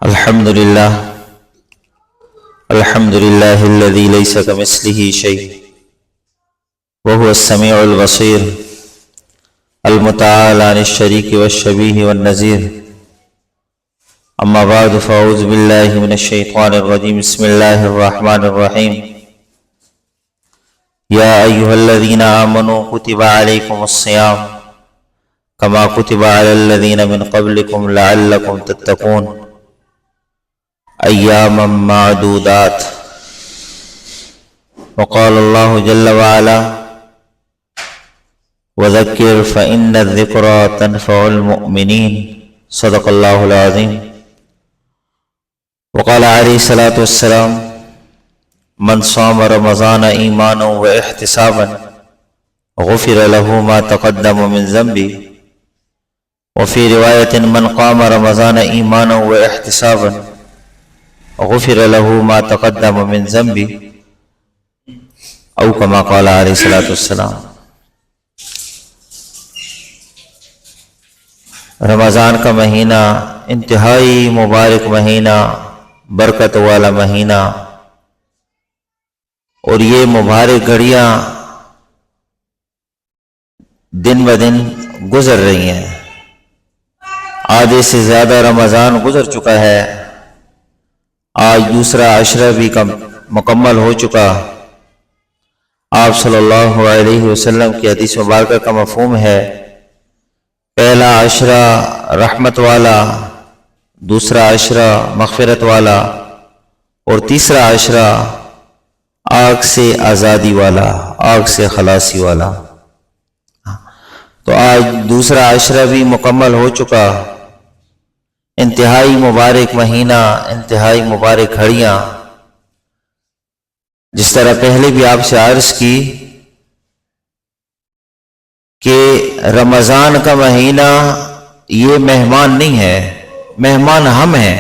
الحمد لله الذي ليس كمثله شيء وهو السميع البصير المتعال عن الشريك والشبيه والنذير. أما بعد فأعوذ بالله من الشيطان الرجيم. بسم الله الرحمن الرحيم. يا أيها الذين آمنوا كتب عليكم الصيام كما كتب على الذين من قبلكم لعلكم تتقون أياما معدودات. وقال الله جل وعلا وذكر فإن الذكرى تنفع المؤمنين. صدق الله العظيم. وقال عليه الصلاة والسلام من صام رمضان إيمانا واحتسابا غفر له ما تقدم من ذنبه. وفي رواية من قام رمضان إيمانا واحتسابا غفر له ما تقدم من ذنبه او كما قال علیہ الصلوۃ والسلام. رمضان کا مہینہ انتہائی مبارک مہینہ، برکت والا مہینہ، اور یہ مبارک گھڑیاں دن بدن گزر رہی ہیں. آدھے سے زیادہ رمضان گزر چکا ہے، آج دوسرا عشرہ بھی مکمل ہو چکا. آپ صلی اللہ علیہ وسلم کی حدیث مبارکہ کا مفہوم ہے پہلا عشرہ رحمت والا، دوسرا عشرہ مغفرت والا، اور تیسرا عشرہ آگ سے آزادی والا، آگ سے خلاصی والا. تو آج دوسرا عشرہ بھی مکمل ہو چکا. انتہائی مبارک مہینہ، انتہائی مبارک گھڑیاں. جس طرح پہلے بھی آپ سے عرض کی کہ رمضان کا مہینہ یہ مہمان نہیں ہے، مہمان ہم ہیں،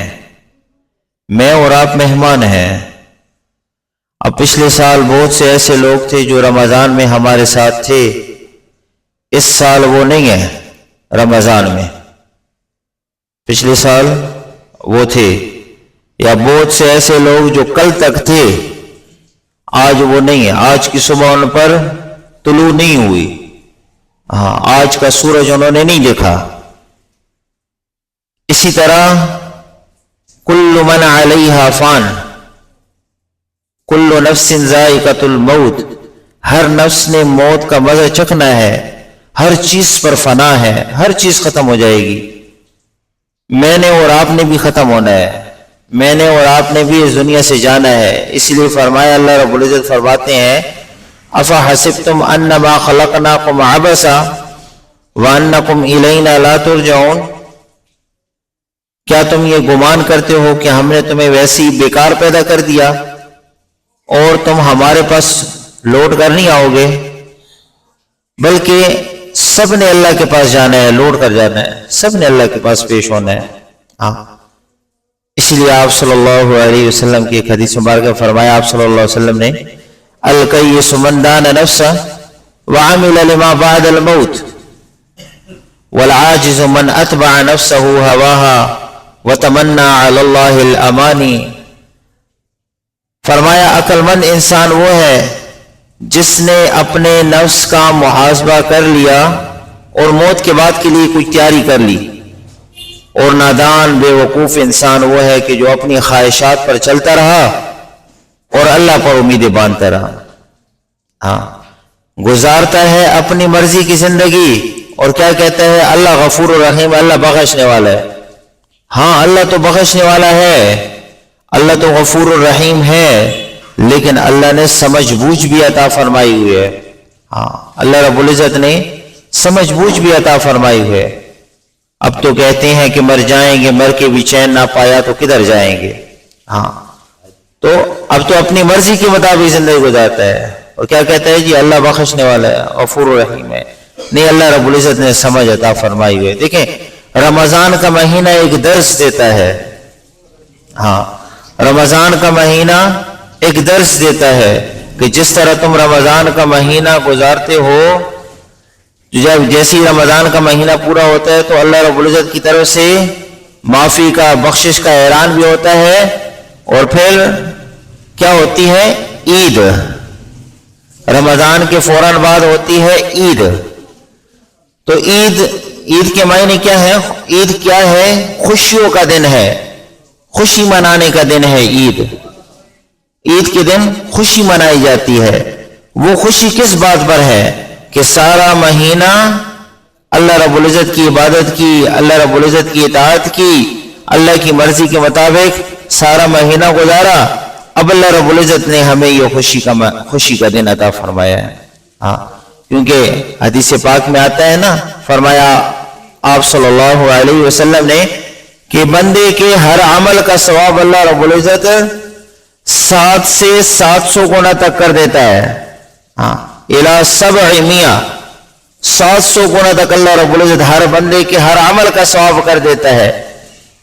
میں اور آپ مہمان ہیں. اب پچھلے سال بہت سے ایسے لوگ تھے جو رمضان میں ہمارے ساتھ تھے، اس سال وہ نہیں ہے رمضان میں. پچھلے سال وہ تھے، یا بہت سے ایسے لوگ جو کل تک تھے آج وہ نہیں ہے. آج کی صبح ان پر طلوع نہیں ہوئی، آج کا سورج انہوں نے نہیں دیکھا. اسی طرح کل من علیہا فان کل نفس ذائقۃ الموت، ہر نفس نے موت کا مزہ چکھنا ہے، ہر چیز پر فنا ہے، ہر چیز ختم ہو جائے گی. میں نے اور آپ نے بھی ختم ہونا ہے، میں نے اور آپ نے بھی اس دنیا سے جانا ہے. اس لیے فرمایا اللہ رب العزت فرماتے ہیں افحسبتم انما خلقناکم عبثا وانکم الینا لا ترجعون، کیا تم یہ گمان کرتے ہو کہ ہم نے تمہیں ویسی بیکار پیدا کر دیا اور تم ہمارے پاس لوٹ کر نہیں آؤ گے؟ بلکہ سب نے اللہ کے پاس جانا ہے، لوٹ کر جانا ہے، سب نے اللہ کے پاس پیش ہونا ہے. اس لیے آپ صلی اللہ علیہ وسلم کی ایک حدیث مبارکہ فرمایا، آپ صلی اللہ علیہ وسلم نے الکیس من دان نفسہ وعمل لما بعد الموت والعاجز من اتبع نفسہ ہواها وتمنى علی اللہ الامانی. فرمایا عقل مند انسان وہ ہے جس نے اپنے نفس کا محاسبہ کر لیا اور موت کے بعد کے لیے کوئی تیاری کر لی. اور نادان بے وقوف انسان وہ ہے کہ جو اپنی خواہشات پر چلتا رہا اور اللہ پر امیدیں باندھتا رہا. گزارتا ہے اپنی مرضی کی زندگی اور کیا کہتا ہے اللہ غفور الرحیم، اللہ بخشنے والا ہے. اللہ تو بخشنے والا ہے، اللہ تو غفور الرحیم ہے، لیکن اللہ نے سمجھ بوجھ بھی عطا فرمائی ہوئی ہے. اللہ رب العزت نے سمجھ بوجھ بھی عطا فرمائی ہوئی ہے. اب تو کہتے ہیں کہ مر جائیں گے، مر کے بھی چین نہ پایا تو کدھر جائیں گے. تو اب تو اپنی مرضی کے مطابق زندگی گزارتا ہے اور کیا کہتا ہے جی اللہ بخشنے والا ہے، غفور الرحیم ہے. نہیں، اللہ رب العزت نے سمجھ عطا فرمائی ہوئی ہے. دیکھیں رمضان کا مہینہ ایک درس دیتا ہے. رمضان کا مہینہ ایک درس دیتا ہے کہ جس طرح تم رمضان کا مہینہ گزارتے ہو، جب جیسے رمضان کا مہینہ پورا ہوتا ہے تو اللہ رب العزت کی طرف سے معافی کا بخشش کا اعلان بھی ہوتا ہے، اور پھر کیا ہوتی ہے؟ عید۔ رمضان کے فوراً بعد ہوتی ہے عید۔ تو عید کے معنی کیا ہے؟ عید کیا ہے؟ خوشیوں کا دن ہے، خوشی منانے کا دن ہے عید۔ عید کے دن خوشی منائی جاتی ہے۔ وہ خوشی کس بات پر ہے؟ کہ سارا مہینہ اللہ رب العزت کی عبادت کی، اللہ رب العزت کی اطاعت کی، اللہ کی مرضی کے مطابق سارا مہینہ گزارا، اب اللہ رب العزت نے ہمیں یہ خوشی کا دن عطا فرمایا ہے۔ ہاں، کیونکہ حدیث پاک میں آتا ہے نا، فرمایا آپ صلی اللہ علیہ وسلم نے کہ بندے کے ہر عمل کا ثواب اللہ رب العزت 7 سے 700 گنا تک کر دیتا ہے۔ ہاں، الی 700، 700 گنا تک اللہ رب العزت ہر بندے کے ہر عمل کا ثواب کر دیتا ہے۔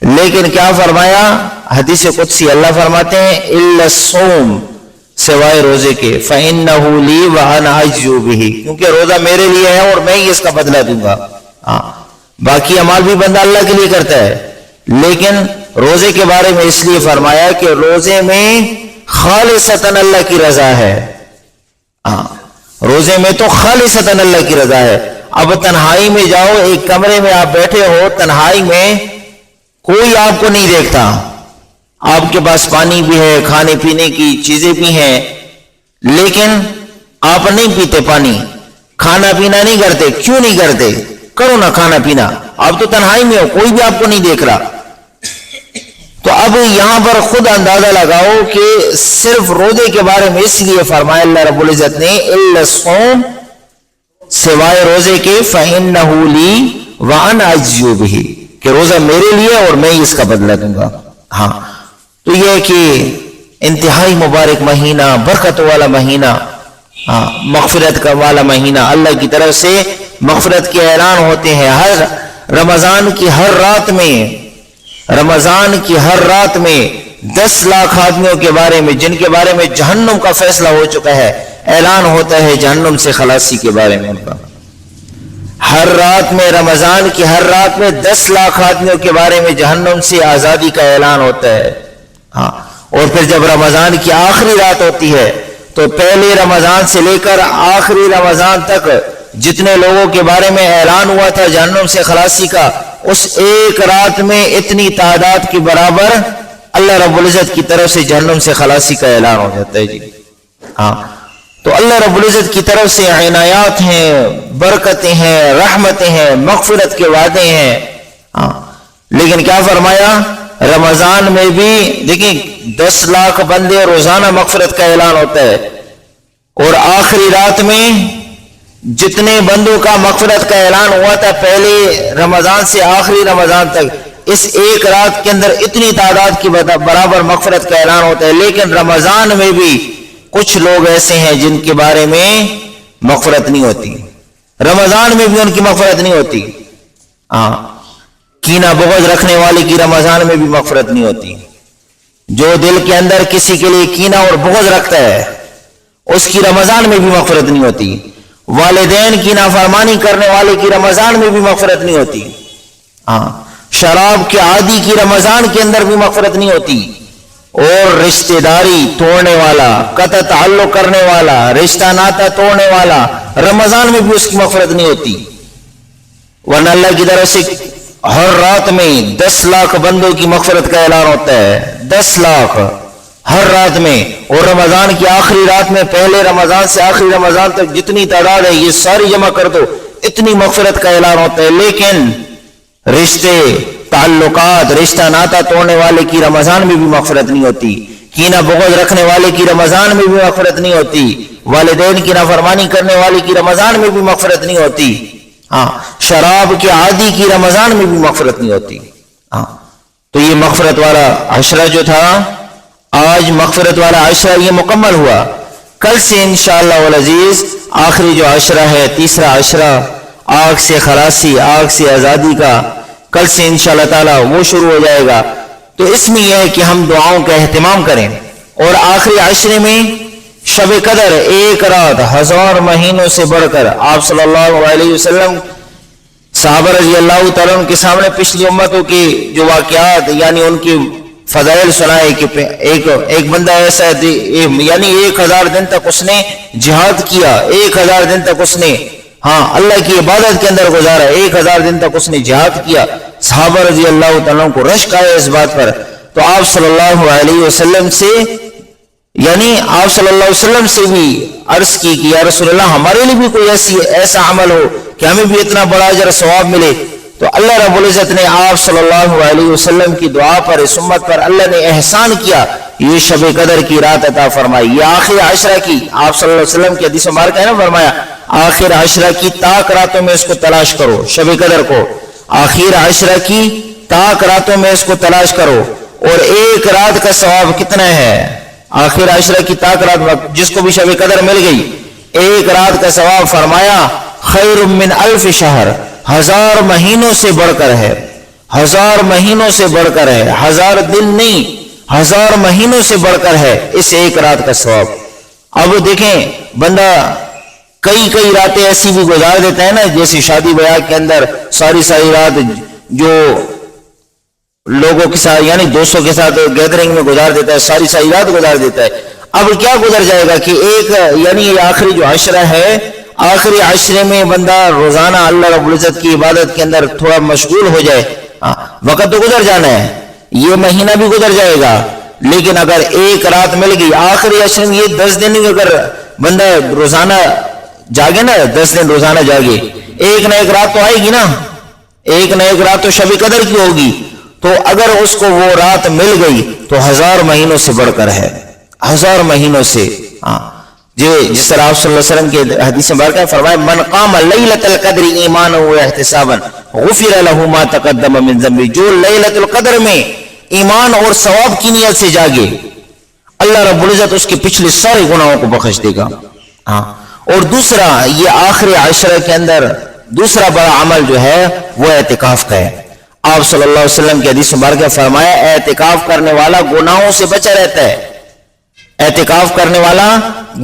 لیکن کیا فرمایا؟ حدیث قدسی اللہ فرماتے ہیں الا الصوم، سوائے روزے کے، فإنه لي وأنا أجزي به، کیونکہ روزہ میرے لیے ہے اور میں ہی اس کا بدلہ دوں گا۔ باقی اعمال بھی بندہ اللہ کے لیے کرتا ہے، لیکن روزے کے بارے میں اس لیے فرمایا کہ روزے میں خالصتاً اللہ کی رضا ہے۔ روزے میں تو خالصتاً اللہ کی رضا ہے۔ اب تنہائی میں جاؤ، ایک کمرے میں آپ بیٹھے ہو، تنہائی میں کوئی آپ کو نہیں دیکھتا، آپ کے پاس پانی بھی ہے، کھانے پینے کی چیزیں بھی ہیں، لیکن آپ نہیں پیتے پانی، کھانا پینا نہیں کرتے۔ کیوں نہیں کرتے؟ کرو نا کھانا پینا، آپ تو تنہائی میں ہو، کوئی بھی آپ کو نہیں دیکھ رہا۔ تو اب یہاں پر خود اندازہ لگاؤ کہ صرف روزے کے بارے میں اس لیے فرمایا اللہ رب العزت نے الا الصوم، سوائے روزے کے، فإنه لي وأنا أجزي به، کہ روزہ میرے لیے اور میں ہی اس کا بدلہ دوں گا۔ ہاں، تو یہ کہ انتہائی مبارک مہینہ، برکت والا مہینہ، مغفرت کا والا مہینہ، اللہ کی طرف سے مغفرت کے اعلان ہوتے ہیں۔ ہر رمضان کی ہر رات میں، رمضان کی ہر رات میں 10 لاکھ آدمیوں کے بارے میں جن کے بارے میں جہنم کا فیصلہ ہو چکا ہے، اعلان ہوتا ہے جہنم سے خلاصی کے بارے میں ان کا۔ ہر رات میں، رمضان کی ہر رات میں 10 لاکھ آدمیوں کے بارے میں جہنم سے آزادی کا اعلان ہوتا ہے۔ ہاں، اور پھر جب رمضان کی آخری رات ہوتی ہے تو پہلے رمضان سے لے کر آخری رمضان تک جتنے لوگوں کے بارے میں اعلان ہوا تھا جہنم سے خلاصی کا، اس ایک رات میں اتنی تعداد کے برابر اللہ رب العزت کی طرف سے جہنم سے خلاصی کا اعلان ہو جاتا ہے۔ جی ہاں، تو اللہ رب العزت کی طرف سے عنایات ہیں، برکتیں ہیں، رحمتیں ہیں، مغفرت کے وعدے ہیں۔ ہاں، لیکن کیا فرمایا؟ رمضان میں بھی دیکھیں 10 لاکھ بندے روزانہ مغفرت کا اعلان ہوتا ہے، اور آخری رات میں جتنے بندوں کا مغفرت کا اعلان ہوا تھا پہلے رمضان سے آخری رمضان تک، اس ایک رات کے اندر اتنی تعداد کی برابر مغفرت کا اعلان ہوتا ہے۔ لیکن رمضان میں بھی کچھ لوگ ایسے ہیں جن کے بارے میں مغفرت نہیں ہوتی، رمضان میں بھی ان کی مغفرت نہیں ہوتی۔ کینہ بغض رکھنے والے کی رمضان میں بھی مغفرت نہیں ہوتی۔ جو دل کے اندر کسی کے لیے کینہ اور بغض رکھتا ہے اس کی رمضان میں بھی مغفرت نہیں ہوتی۔ والدین کی نافرمانی کرنے والے کی رمضان میں بھی مغفرت نہیں ہوتی۔ شراب کے عادی کی رمضان کے اندر بھی مغفرت نہیں ہوتی، اور رشتہ داری توڑنے والا، قطع تعلق کرنے والا، رشتہ ناتا توڑنے والا، رمضان میں بھی اس کی مغفرت نہیں ہوتی۔ ورنہ اللہ کی طرف سے ہر رات میں 10 لاکھ بندوں کی مغفرت کا اعلان ہوتا ہے، 10 لاکھ ہر رات میں، اور رمضان کی آخری رات میں پہلے رمضان سے آخری رمضان تک جتنی تعداد ہے یہ ساری جمع کر دو، اتنی مغفرت کا اعلان ہوتا ہے۔ لیکن رشتے تعلقات، رشتہ ناتا توڑنے والے کی رمضان میں بھی مغفرت نہیں ہوتی، کینہ بغض رکھنے والے کی رمضان میں بھی مغفرت نہیں ہوتی، والدین کی نافرمانی کرنے والے کی رمضان میں بھی مغفرت نہیں ہوتی، شراب کے عادی کی رمضان میں بھی مغفرت نہیں ہوتی۔ تو یہ مغفرت والا عشرہ جو تھا، آج مغفرت والا عشرہ یہ مکمل ہوا۔ کل سے انشاءاللہ والعزیز آخری جو عشرہ ہے، تیسرا عشرہ آگ سے خلاصی، آگ سے آزادی کا، کل سے انشاءاللہ تعالی وہ شروع ہو جائے گا۔ تو اس میں یہ ہے کہ ہم دعاؤں کا اہتمام کریں، اور آخری عشرے میں شب قدر ایک رات 1000 مہینوں سے بڑھ کر آپ صلی اللہ علیہ وسلم صحابہ رضی اللہ تعالیٰ عنہ کے سامنے پچھلی امتوں کی جو واقعات یعنی ان کی فضائل سنائے کہ ایک بندہ ایسا ہے یعنی 1000 دن تک اس نے جہاد کیا، 1000 دن تک اس نے اللہ کی عبادت کے اندر گزارا، 1000 دن تک اس نے جہاد کیا۔ صحابہ رضی اللہ تعالیٰ کو رشک آیا اس بات پر، تو آپ صلی اللہ علیہ وسلم سے یعنی آپ صلی اللہ علیہ وسلم سے بھی عرض کی کہ یا رسول اللہ ہمارے لیے بھی کوئی ایسا عمل ہو کہ ہمیں بھی اتنا بڑا اجر و ثواب ملے۔ تو اللہ رب العزت نے آپ صلی اللہ علیہ وسلم کی دعا پر، اس امت پر اللہ نے احسان کیا، یہ شب قدر کی رات عطا فرمائی، یہ آخر عشرہ کی، آپ صلی اللہ علیہ وسلم کی حدیث مبارکہ ہے نا، فرمایا آخر عشرہ کی تاک راتوں میں اس کو تلاش کرو، شب قدر کو آخر عشرہ کی تاک راتوں میں اس کو تلاش کرو۔ اور ایک رات کا ثواب کتنا ہے؟ آخر عشرہ کی تاک رات جس کو بھی شب قدر مل گئی، ایک رات کا ثواب فرمایا خیر من 1000 شہر، 1000 مہینوں سے بڑھ کر ہے، 1000 مہینوں سے بڑھ کر ہے، 1000 دن نہیں، 1000 مہینوں سے بڑھ کر ہے اس ایک رات کا ثواب۔ اب دیکھیں بندہ کئی راتیں ایسی بھی گزار دیتا ہے نا، جیسے شادی بیاہ کے اندر ساری رات جو لوگوں کے ساتھ یعنی دوستوں کے ساتھ گیدرنگ میں گزار دیتا ہے، ساری رات گزار دیتا ہے۔ اب کیا گزر جائے گا کہ ایک یعنی یہ آخری جو عشرہ ہے، آخری عشرے میں بندہ روزانہ اللہ رب العزت کی عبادت کے اندر تھوڑا مشغول ہو جائے، وقت تو گزر جانا ہے، یہ مہینہ بھی گزر جائے گا، لیکن اگر ایک رات مل گئی آخری عشرے میں، یہ 10 دن اگر بندہ روزانہ جاگے نا، 10 دن روزانہ جاگے، ایک نہ ایک رات تو آئے گی نا، ایک نہ ایک رات تو شب قدر کی ہوگی، تو اگر اس کو وہ رات مل گئی تو 1000 مہینوں سے بڑھ کر ہے، 1000 مہینوں سے۔ جس طرح آپ صلی اللہ علیہ وسلم کے حدیث مبارکہ فرمائے من قام لیلۃ القدر ایمانا و احتسابا غفر له ما تقدم من ذنبه، جو لیلۃ القدر میں ایمان اور ثواب کی نیت سے جاگے اللہ رب العزت اس کے پچھلے سارے گناہوں کو بخش دے گا۔ اور دوسرا یہ آخری عشرہ کے اندر دوسرا بڑا عمل جو ہے وہ اعتکاف کا ہے۔ آپ صلی اللہ علیہ وسلم کی حدیث مبارکہ فرمایا اعتکاف کرنے والا گناہوں سے بچا رہتا ہے، اعتکاف کرنے والا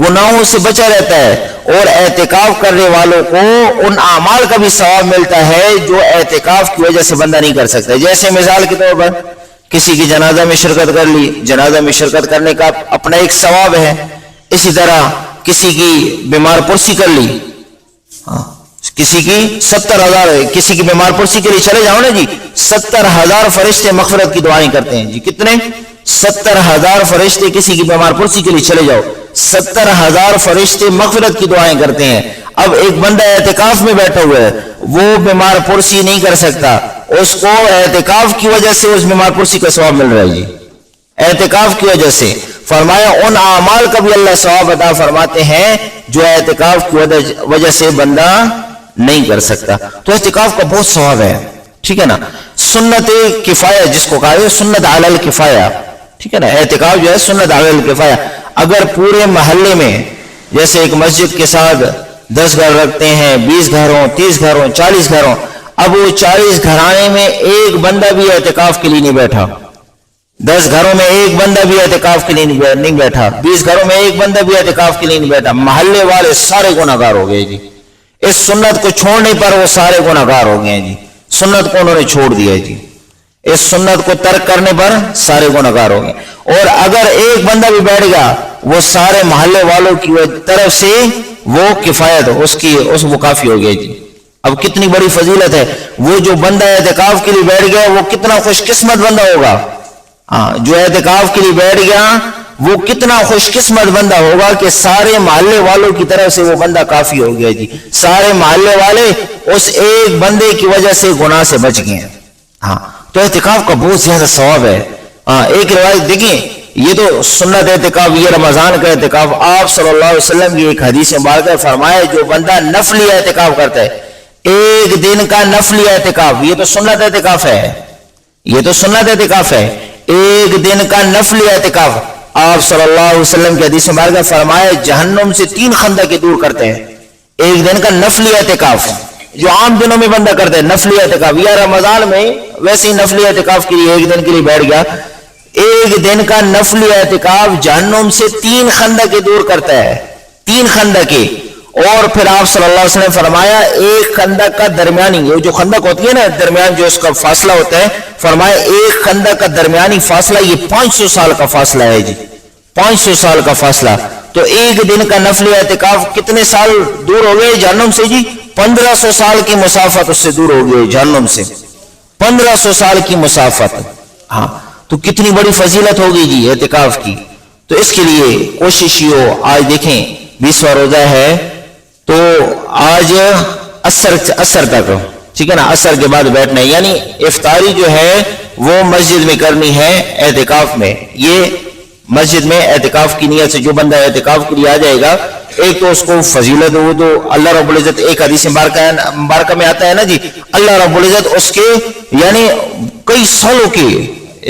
گناہوں سے بچا رہتا ہے، اور اعتکاف کرنے والوں کو ان اعمال کا بھی ثواب ملتا ہے جو اعتکاف کی وجہ سے بندہ نہیں کر سکتا۔ جیسے مثال کے طور پر کسی کی جنازہ میں شرکت کر لی، جنازہ میں شرکت کرنے کا اپنا ایک ثواب ہے، اسی طرح کسی کی بیمار پرسی کر لی، کسی کی 70,000 کسی کی بیمار پرسی کے لیے چلے جاؤ نا جی، 70,000 فرشتے مغفرت کی دعائیں کرتے ہیں جی، کتنے؟ 70,000 فرشتے کسی کی بیمار پرسی کے لیے چلے جاؤ، 70,000 فرشتے مغفرت کی دعائیں کرتے ہیں۔ اب ایک بندہ اعتکاف میں بیٹھا ہوا ہے، وہ بیمار پرسی نہیں کر سکتا، اس کو اعتکاف کی وجہ سے اس بیمار پرسی کا ثواب مل رہا ہے جی، اعتکاف کی وجہ سے۔ فرمایا ان اعمال کا بھی اللہ ثواب عطا فرماتے ہیں جو اعتکاف کی وجہ سے بندہ نہیں کر سکتا۔ تو اعتکاف کا بہت ثواب ہے، ٹھیک ہے نا۔ سنت کفایہ جس کو کہا ہے، سنت علی الکفایہ، ٹھیک ہے نا، اعتکاف جو ہے سنت علی الکفایہ۔ اگر پورے محلے میں جیسے ایک مسجد کے ساتھ 10 گھر رکھتے ہیں، 20 گھروں، 30 گھروں، 40 گھروں، اب وہ 40 گھرانے میں ایک بندہ بھی اعتکاف کے لیے نہیں بیٹھا، 10 گھروں میں ایک بندہ بھی اعتکاف کے لیے نہیں بیٹھا، 20 گھروں میں ایک بندہ بھی اعتکاف کے لیے نہیں بیٹھا، محلے والے سارے گناہگار ہو گئے جی۔ اس سنت کو چھوڑنے پر وہ سارے گناہگار ہو گئے جی، سنت کو انہوں نے چھوڑ دیا جی، اس سنت کو ترک کرنے پر سارے گناہگار ہو گئے۔ اور اگر ایک بندہ بھی بیٹھ گیا، وہ سارے محلے والوں کی طرف سے وہ کفایت اس وہ کافی ہو گیا جی۔ اب کتنی بڑی فضیلت ہے، وہ جو بندہ اعتکاف کے لیے بیٹھ گیا وہ کتنا خوش قسمت بندہ ہوگا، جو اعتکاف کے لیے بیٹھ گیا وہ کتنا خوش قسمت بندہ ہوگا کہ سارے محلے والوں کی طرف سے وہ بندہ کافی ہو گیا جی، سارے محلے والے اس ایک بندے کی وجہ سے گناہ سے بچ گئے ہیں۔ تو اعتکاف کا بہت زیادہ ثواب ہے۔ ایک روایت دیکھیں، یہ تو سنت اعتکاف، یہ رمضان کا اعتکاف، آپ صلی اللہ علیہ وسلم کی ایک حدیث مبارکہ فرمایا جو بندہ نفلی اعتکاف کرتا ہے، ایک دن کا نفلی اعتکاف، یہ تو سنت اعتکاف ہے، یہ تو سنت اعتکاف ہے، ایک دن کا نفلی اعتکاف، آپ صلی اللہ علیہ وسلم کی حدیث مبارکہ فرمایا جہنم سے 3 خندقیں دور کرتے ہیں، ایک دن کا نفلی اعتکاف جو عام دنوں میں بندہ کرتا ہے، نفلی اعتکاف، یا رمضان میں ویسے ہی نفلی اعتکاف کے لیے ایک دن کے لیے بیٹھ گیا، ایک دن کا نفلی اعتکاف جہنم سے 3 خندقیں دور کرتا ہے، 3 خندقیں، اور پھر آپ صلی اللہ علیہ وسلم فرمایا ایک خندق کا درمیانی، یہ جو خندق ہوتی ہے نا درمیان جو اس کا فاصلہ ہوتا ہے، فرمایا ایک خندق کا درمیانی فاصلہ یہ 500 سال کا فاصلہ ہے جی، 500 سال کا فاصلہ. تو ایک دن کا نفلی اعتکاف کتنے سال دور ہو گئے جہنم سے جی؟ 1500 سال کی مسافت اس سے دور ہو گئے جہنم سے، 1500 سال کی مسافت. ہاں تو کتنی بڑی فضیلت ہوگی جی اعتکاف کی. تو اس کے لیے کوشش ہی ہو. آج دیکھیں 20واں روزہ ہے تو آج عصر تک، ٹھیک ہے نا، عصر کے بعد بیٹھنا ہے، یعنی افطاری جو ہے وہ مسجد میں کرنی ہے اعتکاف میں. یہ مسجد میں اعتکاف کی نیت سے جو بندہ اعتکاف کے لیے آ جائے گا، ایک تو اس کو فضیلت ہو، تو اللہ رب العزت ایک حدیث مبارکہ میں آتا ہے نا جی، اللہ رب العزت اس کے یعنی کئی سالوں کے،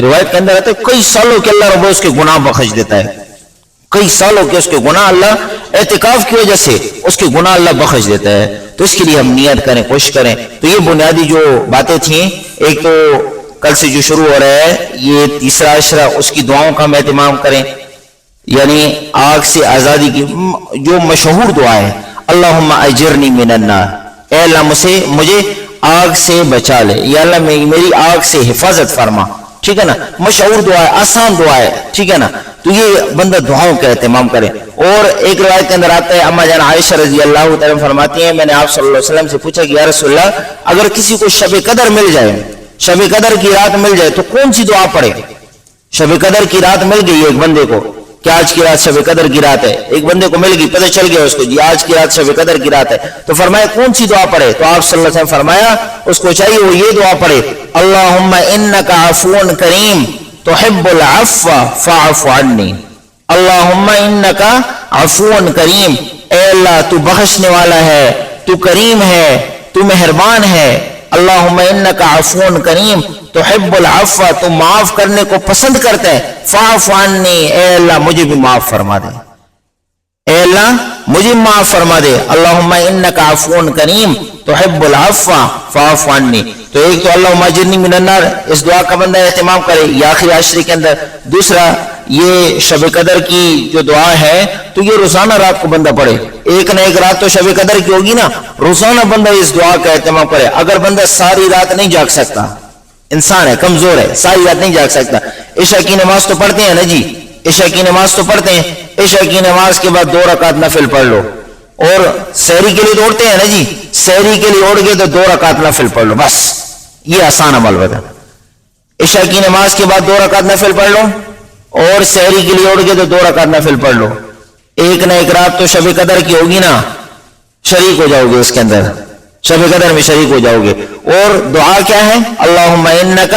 روایت کے اندر آتا ہے کئی سالوں کے اللہ رب العزت اس کے گناہ بخش دیتا ہے، کئی سالوں کے اس کے گناہ اللہ اعتکاف کی وجہ سے اس کے گناہ اللہ بخش دیتا ہے. تو اس کے لیے ہم نیت کریں، کوشش کریں. تو یہ بنیادی جو باتیں تھیں، ایک تو کل سے جو شروع ہو رہا ہے یہ تیسرا عشرہ، اس کی دعاؤں کا ہم اہتمام کریں، یعنی آگ سے آزادی کی جو مشہور دعا ہے، اللہم اجرنی من النار، اے اللہ مجھے آگ سے بچا لے، یا اللہ میری آگ سے حفاظت فرما، ٹھیک ہے نا. مشہور دعا ہے، آسان دعا ہے، ٹھیک ہے نا. تو یہ بندہ دعاؤں کا اہتمام کرے. اور ایک روایت کے اندر آتا ہے، اما جان عائشہ رضی اللہ تعالیٰ فرماتی ہیں، میں نے آپ صلی اللہ علیہ وسلم سے پوچھا کہ یا رسول اللہ اگر کسی کو شب قدر مل جائے، شب قدر کی رات مل جائے تو کون سی دعا پڑھے؟ شب قدر کی رات مل گئی ایک بندے کو کہ آج کی رات شب قدر کی رات ہے، ایک بندے کو مل گئی، پتہ چل گیا اس کو جی آج کی رات شب قدر کی رات ہے، تو فرمایا کون سی دعا پڑھے؟ تو آپ صلی اللہ علیہ وسلم فرمایا اس کو چاہیے وہ یہ دعا پڑھے، اللہم انک عفو کریم تحب العفو فاعف عنی، اللہم انک عفو کریم، اے اللہ تو بخشنے والا ہے، تو کریم ہے، تو مہربان ہے، اللہم انک عفو کریم تحب العفو، تو معاف کرنے کو پسند کرتا ہے، فاعف عنی، اے اللہ مجھے بھی معاف فرما دے، اے اللہ مجھے معاف فرما دے، اللہم انک عفو کریم تحب العفو فاعف عنی. تو ایک تو اللہم اجرنی من النار، اس دعا کا بندہ اہتمام کرے یہ آخری عشرے کے اندر. دوسرا یہ شب قدر کی جو دعا ہے تو یہ روزانہ رات کو بندہ پڑھے، ایک نہ ایک رات تو شب قدر کی ہوگی نا، روزانہ بندہ اس دعا کا اہتمام کرے. اگر بندہ ساری رات نہیں جاگ سکتا، انسان ہے کمزور ہے، ساری رات نہیں جاگ سکتا، عشاء کی نماز تو پڑھتے ہیں نا جی، عشاء کی نماز تو پڑھتے ہیں، عشاء کی نماز کے بعد 2 رکعت نفل پڑھ لو، اور سحری کے لیے تو اٹھتے ہیں نا جی، سحری کے لیے اٹھ گئے تو 2 رکعت نفل پڑھ لو، بس یہ آسان عمل بتا. عشاء کی نماز کے بعد 2 رکعت نفل پڑھ لو، اور سحری کے لیے اٹھ گئے تو 2 رکعت نفل پڑھ لو. ایک نہ ایک رات تو شب قدر کی ہوگی نا، شریک ہو جاؤ گے اس کے اندر، شب قدر میں شریک ہو جاؤ گے. اور دعا کیا ہے؟ اللہم انک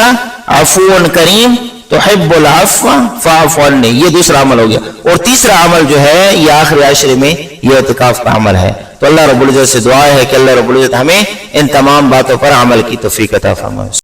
عفو کریم تحب العفو فاعف عنی، یہ دوسرا عمل ہو گیا. اور تیسرا عمل جو ہے یہ آخری عشرے میں یہ اعتکاف کا عمل ہے. تو اللہ رب العزت سے دعا ہے کہ اللہ رب العزت ہمیں ان تمام باتوں پر عمل کی توفیق عطا فرمائے.